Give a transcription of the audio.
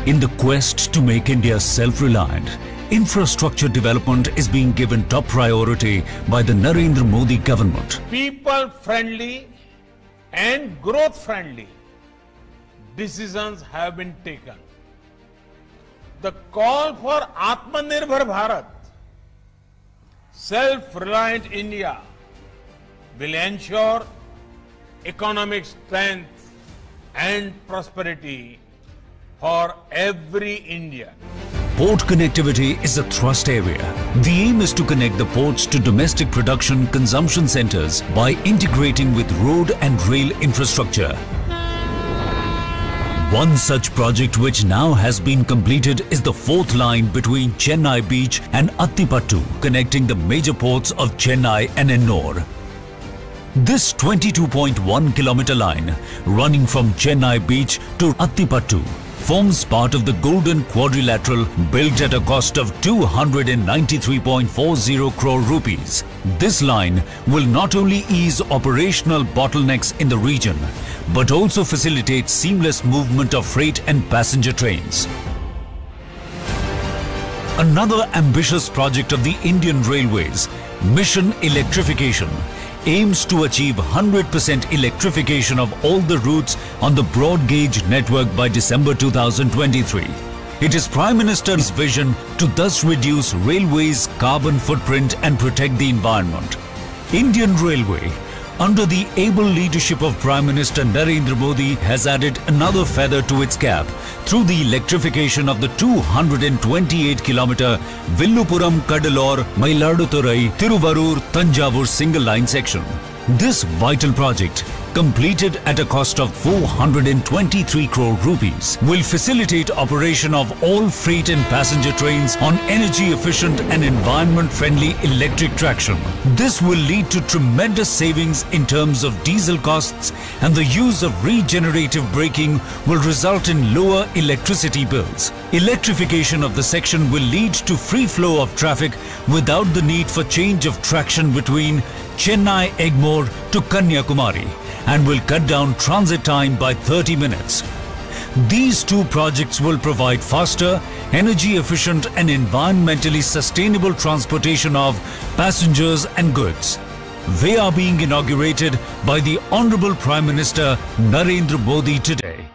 In the quest to make India self-reliant, infrastructure development is being given top priority by the Narendra Modi government. People-friendly and growth-friendly decisions have been taken. The call for Atmanirbhar Bharat, self-reliant India, will ensure economic strength and prosperity for every Indian. Port connectivity is a thrust area. The aim is to connect the ports to domestic production consumption centers by integrating with road and rail infrastructure. One such project which now has been completed is the fourth line between Chennai Beach and Attipattu, connecting the major ports of Chennai and Ennore. This 22.1 kilometer line running from Chennai Beach to Attipattu forms part of the Golden Quadrilateral built at a cost of 293.40 crore rupees. This line will not only ease operational bottlenecks in the region, but also facilitate seamless movement of freight and passenger trains. Another ambitious project of the Indian Railways, Mission Electrification, aims to achieve 100% electrification of all the routes on the broad gauge network by December 2023. It is Prime Minister's vision to thus reduce railways' carbon footprint and protect the environment. Indian Railway, under the able leadership of Prime Minister Narendra Modi, has added another feather to its cap through the electrification of the 228-kilometer Villupuram-Cuddalore-Mayiladuthurai-Thiruvarur-Thanjavur single-line section. This vital project, completed at a cost of 423 crore rupees, will facilitate operation of all freight and passenger trains on energy-efficient and environment-friendly electric traction. This will lead to tremendous savings in terms of diesel costs, and the use of regenerative braking will result in lower electricity bills. Electrification of the section will lead to free flow of traffic without the need for change of traction between Chennai Egmore to Kanyakumari, and will cut down transit time by 30 minutes. These two projects will provide faster, energy-efficient and environmentally sustainable transportation of passengers and goods. They are being inaugurated by the Honorable Prime Minister Narendra Modi today.